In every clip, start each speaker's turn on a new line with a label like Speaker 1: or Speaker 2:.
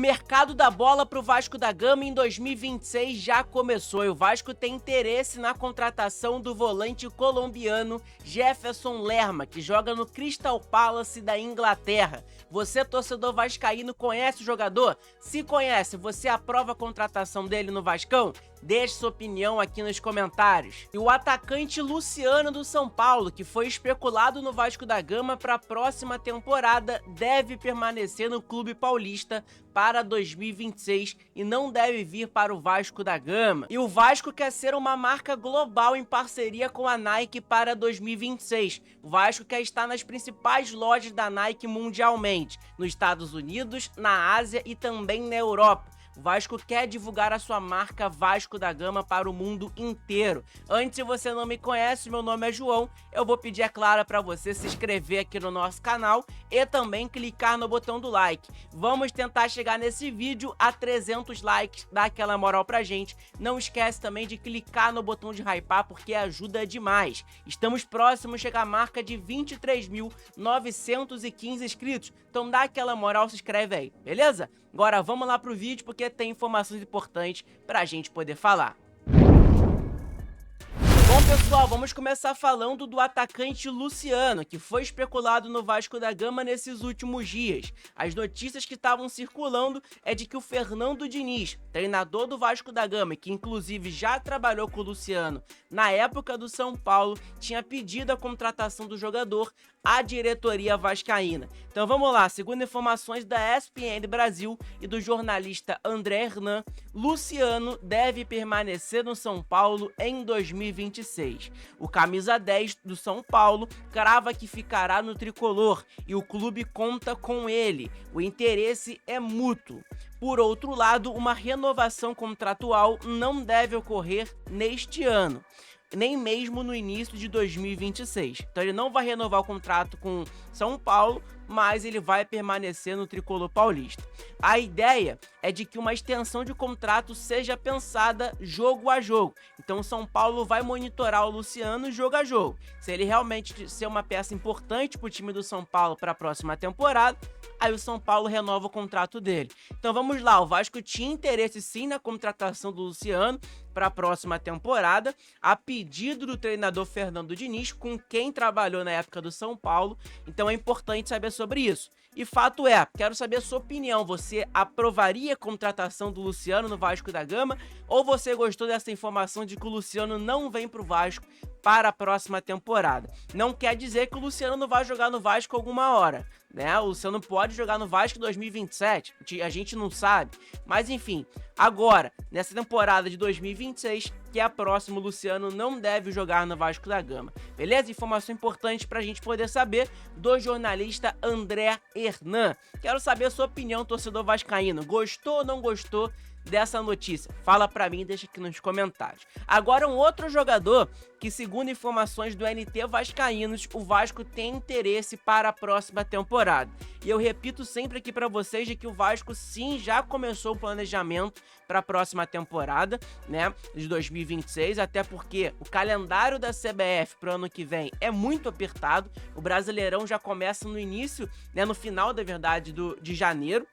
Speaker 1: mercado da bola para o Vasco da Gama em 2026 já começou e o Vasco tem interesse na contratação do volante colombiano Jefferson Lerma, que joga no Crystal Palace da Inglaterra. Você, torcedor vascaíno, conhece o jogador? Se conhece, você aprova a contratação dele no Vascão? Deixe sua opinião aqui nos comentários. E o atacante Luciano do São Paulo, que foi especulado no Vasco da Gama para a próxima temporada, deve permanecer no clube paulista para 2026 e não deve vir para o Vasco da Gama. E o Vasco quer ser uma marca global em parceria com a Nike para 2026. O Vasco quer estar nas principais lojas da Nike mundialmente, nos Estados Unidos, na Ásia e também na Europa. O Vasco quer divulgar a sua marca Vasco da Gama para o mundo inteiro. Antes, se você não me conhece, meu nome é João, eu vou pedir, é claro, para você se inscrever aqui no nosso canal e também clicar no botão do like. Vamos tentar chegar nesse vídeo a 300 likes, dá aquela moral pra gente. Não esquece também de clicar no botão de hypar, porque ajuda demais. Estamos próximos de chegar à marca de 23.915 inscritos, então dá aquela moral, se inscreve aí, beleza? Agora vamos lá pro vídeo, porque tem informações importantes pra gente poder falar. Bom, pessoal, vamos começar falando do atacante Luciano, que foi especulado no Vasco da Gama nesses últimos dias. As notícias que estavam circulando é de que o Fernando Diniz, treinador do Vasco da Gama, que inclusive já trabalhou com o Luciano na época do São Paulo, tinha pedido a contratação do jogador à diretoria vascaína. Então vamos lá, segundo informações da ESPN Brasil e do jornalista André Hernan, Luciano deve permanecer no São Paulo em 2026. O camisa 10 do São Paulo crava que ficará no tricolor e o clube conta com ele. O interesse é mútuo. Por outro lado, uma renovação contratual não deve ocorrer neste ano, nem mesmo no início de 2026. Então ele não vai renovar o contrato com São Paulo, mas ele vai permanecer no tricolor paulista. A ideia é de que uma extensão de contrato seja pensada jogo a jogo. Então o São Paulo vai monitorar o Luciano jogo a jogo. Se ele realmente ser uma peça importante para o time do São Paulo para a próxima temporada, aí o São Paulo renova o contrato dele. Então vamos lá, o Vasco tinha interesse sim na contratação do Luciano para a próxima temporada, a pedido do treinador Fernando Diniz, com quem trabalhou na época do São Paulo. Então é importante saber sobre isso. E fato é, quero saber a sua opinião, você aprovaria a contratação do Luciano no Vasco da Gama ou você gostou dessa informação de que o Luciano não vem para o Vasco para a próxima temporada? Não quer dizer que o Luciano não vai jogar no Vasco alguma hora, né? O Luciano pode jogar no Vasco em 2027, a gente não sabe, mas enfim, agora, nessa temporada de 2026, que é a próxima, o Luciano não deve jogar no Vasco da Gama, beleza? Informação importante pra gente poder saber do jornalista André Hernan. Quero saber a sua opinião, torcedor vascaíno, gostou ou não gostou dessa notícia? Fala pra mim, deixa aqui nos comentários. Agora um outro jogador que, segundo informações do NT Vascaínos, o Vasco tem interesse para a próxima temporada. E eu repito sempre aqui pra vocês de que o Vasco sim já começou o planejamento para a próxima temporada, né, de 2026, até porque o calendário da CBF pro ano que vem é muito apertado. O Brasileirão já começa no início, né, no final, da verdade, de janeiro.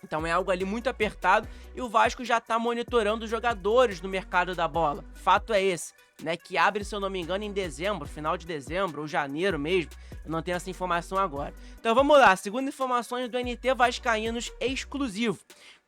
Speaker 1: Então é algo ali muito apertado e o Vasco já tá monitorando os jogadores no mercado da bola. Fato é esse, né, que abre, se eu não me engano, em dezembro, final de dezembro ou janeiro mesmo. Eu não tenho essa informação agora. Então vamos lá, segundo informações do NT Vascaínos exclusivo.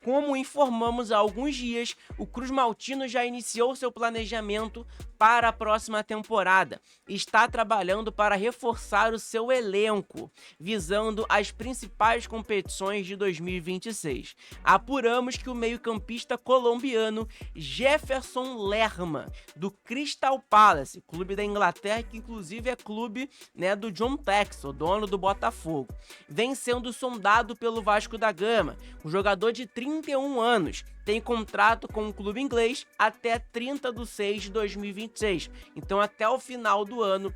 Speaker 1: Como informamos há alguns dias, o Cruz Maltino já iniciou seu planejamento para a próxima temporada e está trabalhando para reforçar o seu elenco, visando as principais competições de 2026. Apuramos que o meio-campista colombiano Jefferson Lerma, do Crystal Palace, clube da Inglaterra, que inclusive é clube, né, do John Textor, dono do Botafogo, vem sendo sondado pelo Vasco da Gama. O jogador de 31 anos tem contrato com o clube inglês até 30/6/2026. Então até o final do ano,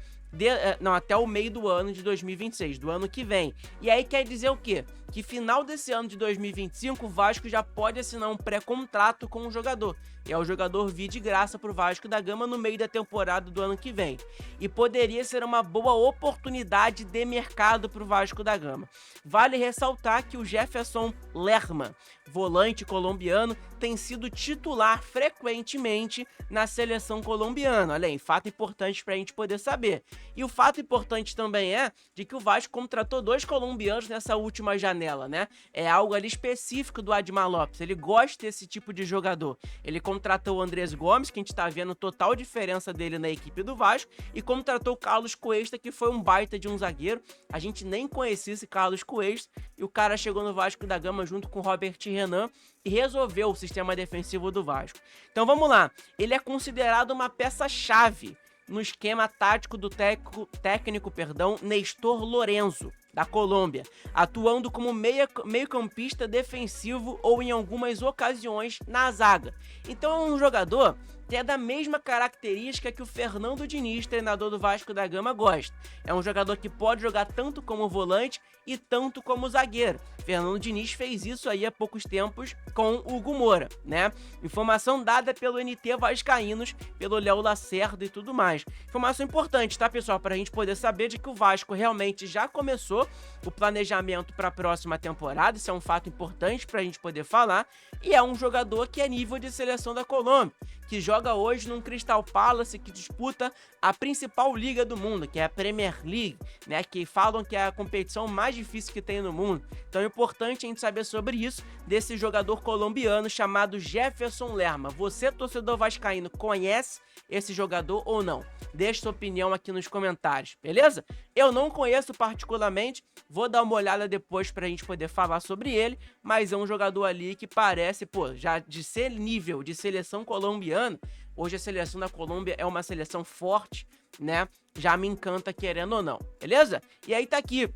Speaker 1: até o meio do ano de 2026, do ano que vem. E aí quer dizer o quê? Que final desse ano de 2025 o Vasco já pode assinar um pré-contrato com o jogador. E é o jogador vir de graça pro Vasco da Gama no meio da temporada do ano que vem. E poderia ser uma boa oportunidade de mercado pro Vasco da Gama. Vale ressaltar que o Jefferson Lerma volante colombiano, tem sido titular frequentemente na seleção colombiana. Olha aí, fato importante pra gente poder saber. E o fato importante também é de que o Vasco contratou 2 colombianos nessa última janela, né? É algo ali específico do Admar Lopes, ele gosta desse tipo de jogador. Ele contratou o Andrés Gomes, que a gente tá vendo total diferença dele na equipe do Vasco, e contratou o Carlos Cuesta, que foi um baita de um zagueiro. A gente nem conhecia esse Carlos Cuesta, e o cara chegou no Vasco da Gama junto com o Robert Renan e resolveu o sistema defensivo do Vasco. Então vamos lá, ele é considerado uma peça-chave no esquema tático do técnico Nestor Lorenzo, da Colômbia, atuando como meio-campista defensivo ou em algumas ocasiões na zaga. Então é um jogador que é da mesma característica que o Fernando Diniz, treinador do Vasco da Gama, gosta. É um jogador que pode jogar tanto como volante e tanto como zagueiro. Fernando Diniz fez isso aí há poucos tempos com o Hugo Moura, né? Informação dada pelo NT Vascaínos, pelo Léo Lacerda e tudo mais. Informação importante, tá, pessoal? Pra gente poder saber de que o Vasco realmente já começou o planejamento para a próxima temporada. Isso é um fato importante pra gente poder falar. E é um jogador que é nível de seleção da Colômbia, que joga hoje num Crystal Palace, que disputa a principal liga do mundo, que é a Premier League, né? Que falam que é a competição mais difícil que tem no mundo. Então é importante a gente saber sobre isso, desse jogador colombiano chamado Jefferson Lerma. Você, torcedor vascaíno, conhece esse jogador ou não? Deixe sua opinião aqui nos comentários, beleza? Eu não conheço particularmente, vou dar uma olhada depois pra gente poder falar sobre ele, mas é um jogador ali que parece, pô, já de ser nível de seleção colombiana. Hoje a seleção da Colômbia é uma seleção forte, né? Já me encanta querendo ou não, beleza? E aí tá aqui,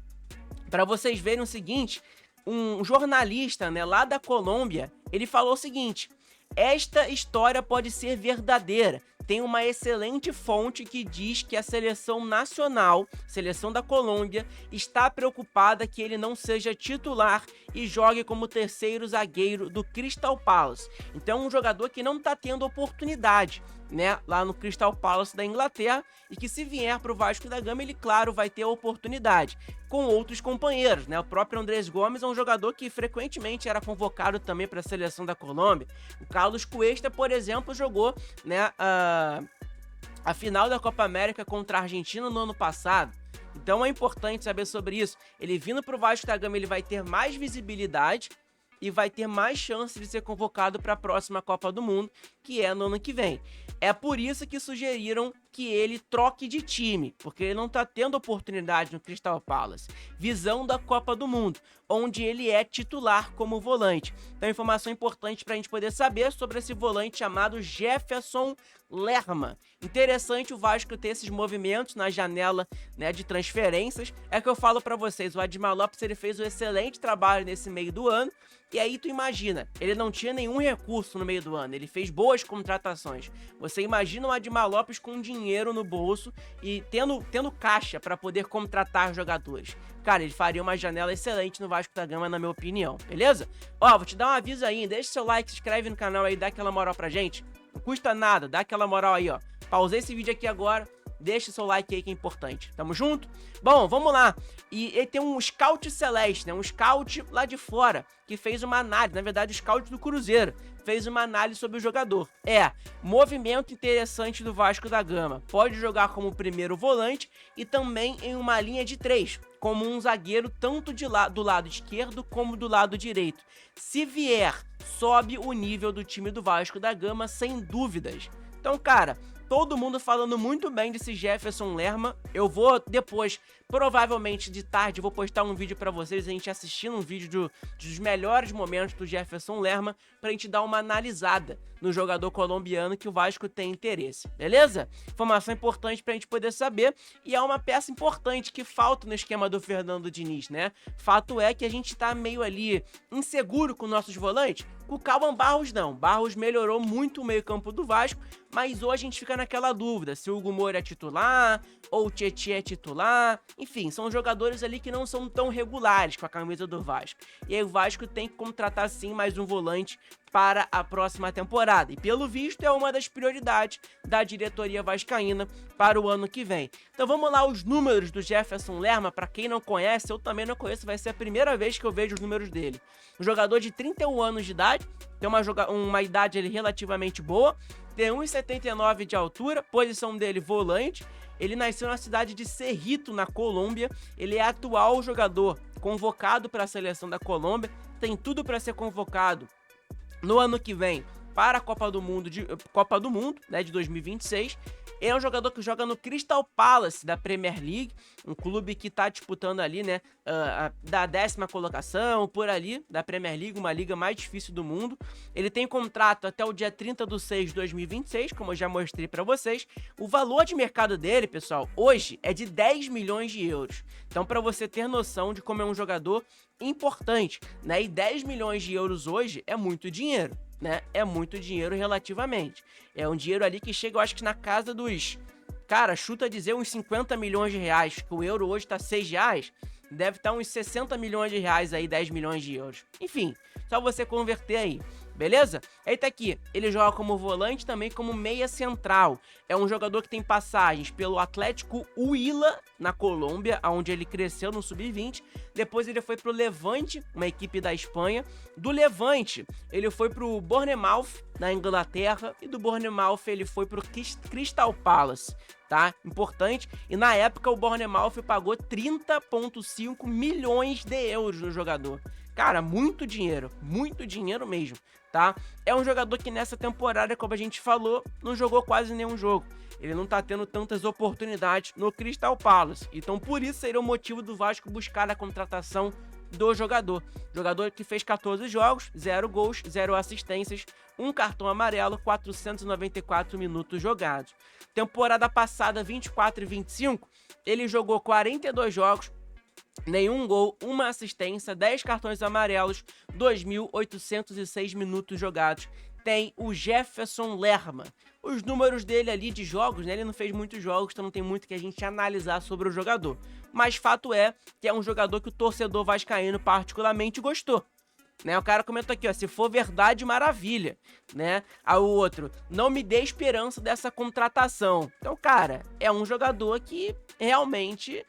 Speaker 1: pra vocês verem o seguinte, um jornalista, né, lá da Colômbia, ele falou o seguinte: esta história pode ser verdadeira. Tem uma excelente fonte que diz que a seleção nacional, seleção da Colômbia, está preocupada que ele não seja titular e jogue como terceiro zagueiro do Crystal Palace. Então é um jogador que não está tendo oportunidade, né, lá no Crystal Palace da Inglaterra, e que se vier para o Vasco da Gama, ele, claro, vai ter oportunidade com outros companheiros, né? O próprio Andrés Gomes é um jogador que frequentemente era convocado também para a seleção da Colômbia. O Carlos Cuesta, por exemplo, jogou, né, a final da Copa América contra a Argentina no ano passado. Então é importante saber sobre isso. Ele vindo para o Vasco da Gama, ele vai ter mais visibilidade e vai ter mais chance de ser convocado para a próxima Copa do Mundo, que é no ano que vem. É por isso que sugeriram que ele troque de time, porque ele não está tendo oportunidade no Crystal Palace. Visão da Copa do Mundo, onde ele é titular como volante. Então, informação importante para a gente poder saber sobre esse volante chamado Jefferson Lerma. Interessante o Vasco ter esses movimentos na janela, né, de transferências. É que eu falo para vocês, o Admar Lopes, ele fez um excelente trabalho nesse meio do ano. E aí tu imagina, ele não tinha nenhum recurso no meio do ano, ele fez boas contratações. Você imagina o Admar Lopes com dinheiro no bolso e tendo caixa para poder contratar jogadores. Cara, ele faria uma janela excelente no Vasco da Gama, na minha opinião, beleza? Ó, vou te dar um aviso aí, deixa seu like, se inscreve no canal aí, dá aquela moral pra gente. Não custa nada, dá aquela moral aí, ó. Pausei esse vídeo aqui agora. Deixa seu like aí que é importante. Tamo junto? Bom, vamos lá. E ele tem um scout celeste, né? Um scout lá de fora, que fez uma análise. Na verdade, o scout do Cruzeiro fez uma análise sobre o jogador. Movimento interessante do Vasco da Gama. Pode jogar como primeiro volante e também em uma linha de 3, como um zagueiro tanto do lado esquerdo como do lado direito. Se vier, sobe o nível do time do Vasco da Gama, sem dúvidas. Então, cara, todo mundo falando muito bem desse Jefferson Lerma. Eu vou depois, provavelmente de tarde, vou postar um vídeo pra vocês, a gente assistindo um vídeo dos melhores momentos do Jefferson Lerma, pra gente dar uma analisada no jogador colombiano que o Vasco tem interesse, beleza? Informação importante pra gente poder saber, e é uma peça importante que falta no esquema do Fernando Diniz, né? Fato é que a gente tá meio ali inseguro com nossos volantes. Com o Cauã Barros não, Barros melhorou muito o meio campo do Vasco, mas hoje a gente fica naquela dúvida se o Hugo Moura é titular ou o Tietchan é titular. Enfim, são jogadores ali que não são tão regulares com a camisa do Vasco. E aí o Vasco tem que contratar sim mais um volante para a próxima temporada. E pelo visto é uma das prioridades da diretoria vascaína para o ano que vem. Então vamos lá, os números do Jefferson Lerma. Para quem não conhece, eu também não conheço, vai ser a primeira vez que eu vejo os números dele. Um jogador de 31 anos de idade, tem uma idade ali relativamente boa, tem 1,79 de altura, posição dele volante. Ele nasceu na cidade de Cerrito, na Colômbia. Ele é atual jogador convocado para a seleção da Colômbia, tem tudo para ser convocado no ano que vem para a Copa do Mundo, né, de 2026. Ele é um jogador que joga no Crystal Palace da Premier League, um clube que está disputando ali, né, da 10ª colocação, por ali, da Premier League, uma liga mais difícil do mundo. Ele tem contrato até o dia 30/6 de 2026, como eu já mostrei para vocês. O valor de mercado dele, pessoal, hoje é de 10 milhões de euros. Então, para você ter noção de como é um jogador importante, né, e 10 milhões de euros hoje é muito dinheiro, né? É muito dinheiro relativamente. É um dinheiro ali que chega, eu acho que na casa dos... Cara, chuta a dizer uns 50 milhões de reais, que o euro hoje tá 6 reais, deve estar uns 60 milhões de reais aí, 10 milhões de euros. Enfim, só você converter aí, beleza? Aí tá aqui, ele joga como volante, também como meia central. É um jogador que tem passagens pelo Atlético Huila, na Colômbia, onde ele cresceu no Sub-20. Depois ele foi pro Levante, uma equipe da Espanha. Do Levante, ele foi pro Bournemouth, na Inglaterra. E do Bournemouth ele foi pro Crystal Palace, tá? Importante. E na época o Bournemouth pagou 30,5 milhões de euros no jogador. Cara, muito dinheiro mesmo, tá? É um jogador que nessa temporada, como a gente falou, não jogou quase nenhum jogo. Ele não tá tendo tantas oportunidades no Crystal Palace. Então por isso seria o motivo do Vasco buscar a contratação do jogador. Jogador que fez 14 jogos, 0 gols, 0 assistências, 1 cartão amarelo, 494 minutos jogados. Temporada passada, 24 e 25, ele jogou 42 jogos, nenhum gol, 1 assistência, 10 cartões amarelos, 2.806 minutos jogados. Tem o Jefferson Lerma. Os números dele ali de jogos, né? Ele não fez muitos jogos, então não tem muito que a gente analisar sobre o jogador. Mas fato é que é um jogador que o torcedor vascaíno particularmente gostou. Né, o cara comentou aqui, ó, se for verdade, maravilha, né? Aí o outro, não me dê esperança dessa contratação. Então, cara, é um jogador que realmente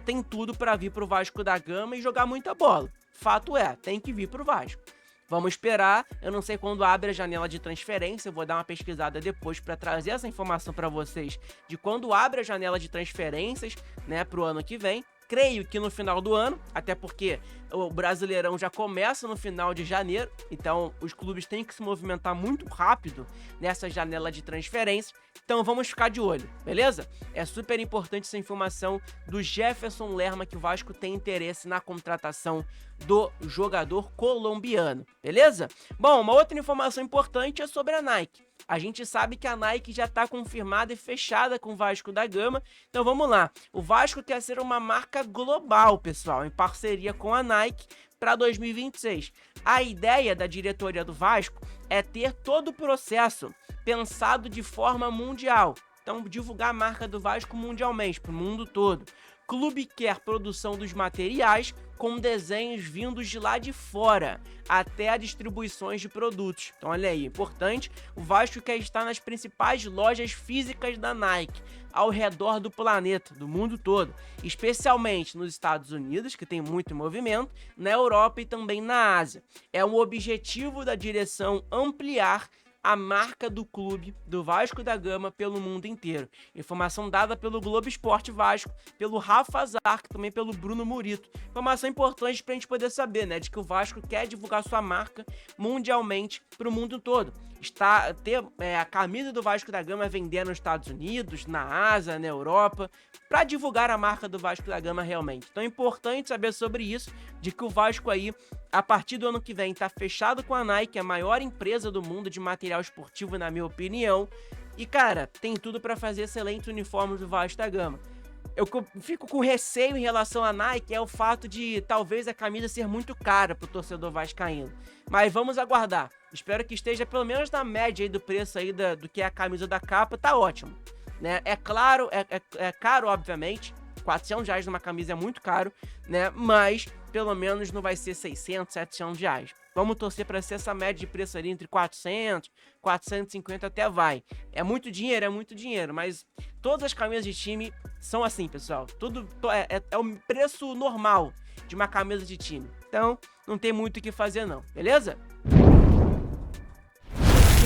Speaker 1: tem tudo pra vir pro Vasco da Gama e jogar muita bola. Fato é, tem que vir pro Vasco. Vamos esperar, eu não sei quando abre a janela de transferência, eu vou dar uma pesquisada depois para trazer essa informação para vocês de quando abre a janela de transferências, né, pro ano que vem. Creio que no final do ano, até porque o Brasileirão já começa no final de janeiro, então os clubes têm que se movimentar muito rápido nessa janela de transferência, então vamos ficar de olho, beleza? É super importante essa informação do Jefferson Lerma, que o Vasco tem interesse na contratação do jogador colombiano, beleza? Bom, uma outra informação importante é sobre a Nike. A gente sabe que a Nike já está confirmada e fechada com o Vasco da Gama, então vamos lá. O Vasco quer ser uma marca global, pessoal, em parceria com a Nike para 2026. A ideia da diretoria do Vasco é ter todo o processo pensado de forma mundial. Então, divulgar a marca do Vasco mundialmente, para o mundo todo. Clube quer produção dos materiais com desenhos vindos de lá de fora, até a distribuições de produtos. Então olha aí, importante, o Vasco quer estar nas principais lojas físicas da Nike, ao redor do planeta, do mundo todo, especialmente nos Estados Unidos, que tem muito movimento, na Europa e também na Ásia. É um objetivo da direção ampliar a marca do clube do Vasco da Gama pelo mundo inteiro. Informação dada pelo Globo Esporte Vasco, pelo Rafa Zarco, também pelo Bruno Murito. Informação importante pra gente poder saber, né, de que o Vasco quer divulgar sua marca mundialmente pro mundo todo. A camisa do Vasco da Gama vendendo nos Estados Unidos, na Ásia, na Europa, para divulgar a marca do Vasco da Gama realmente. Então é importante saber sobre isso, de que o Vasco aí, a partir do ano que vem, tá fechado com a Nike, a maior empresa do mundo de material esportivo, na minha opinião. E, cara, tem tudo para fazer excelentes uniformes do Vasco da Gama. Eu fico com receio em relação à Nike, é o fato de talvez a camisa ser muito cara pro torcedor vascaíno. Mas vamos aguardar. Espero que esteja pelo menos na média aí do preço aí do que é a camisa da capa, tá ótimo. Né? É claro, é caro, obviamente. R$400 numa camisa é muito caro, né? Mas pelo menos não vai ser 600, 700 reais. Vamos torcer para ser essa média de preço ali entre 400, 450 até vai. É muito dinheiro, mas todas as camisas de time são assim, pessoal. É o preço normal de uma camisa de time. Então, não tem muito o que fazer não, beleza?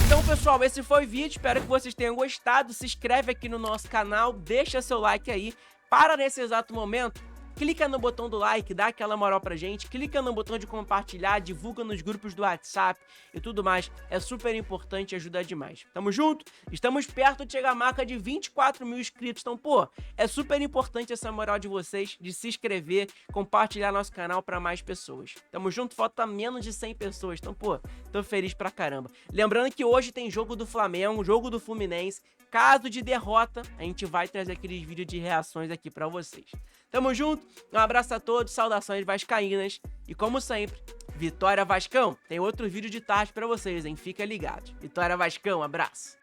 Speaker 1: Então, pessoal, esse foi o vídeo, espero que vocês tenham gostado. Se inscreve aqui no nosso canal, deixa seu like aí. Para nesse exato momento, clica no botão do like, dá aquela moral pra gente, clica no botão de compartilhar, divulga nos grupos do WhatsApp e tudo mais. É super importante e ajuda demais. Tamo junto? Estamos perto de chegar a marca de 24 mil inscritos. Então, pô, é super importante essa moral de vocês, de se inscrever, compartilhar nosso canal pra mais pessoas. Tamo junto? Falta menos de 100 pessoas. Então, pô, tô feliz pra caramba. Lembrando que hoje tem jogo do Flamengo, jogo do Fluminense. Caso de derrota, a gente vai trazer aqueles vídeos de reações aqui pra vocês. Tamo junto, um abraço a todos, saudações vascaínas e como sempre, Vitória Vascão! Tem outro vídeo de tarde pra vocês, hein? Fica ligado. Vitória Vascão, abraço!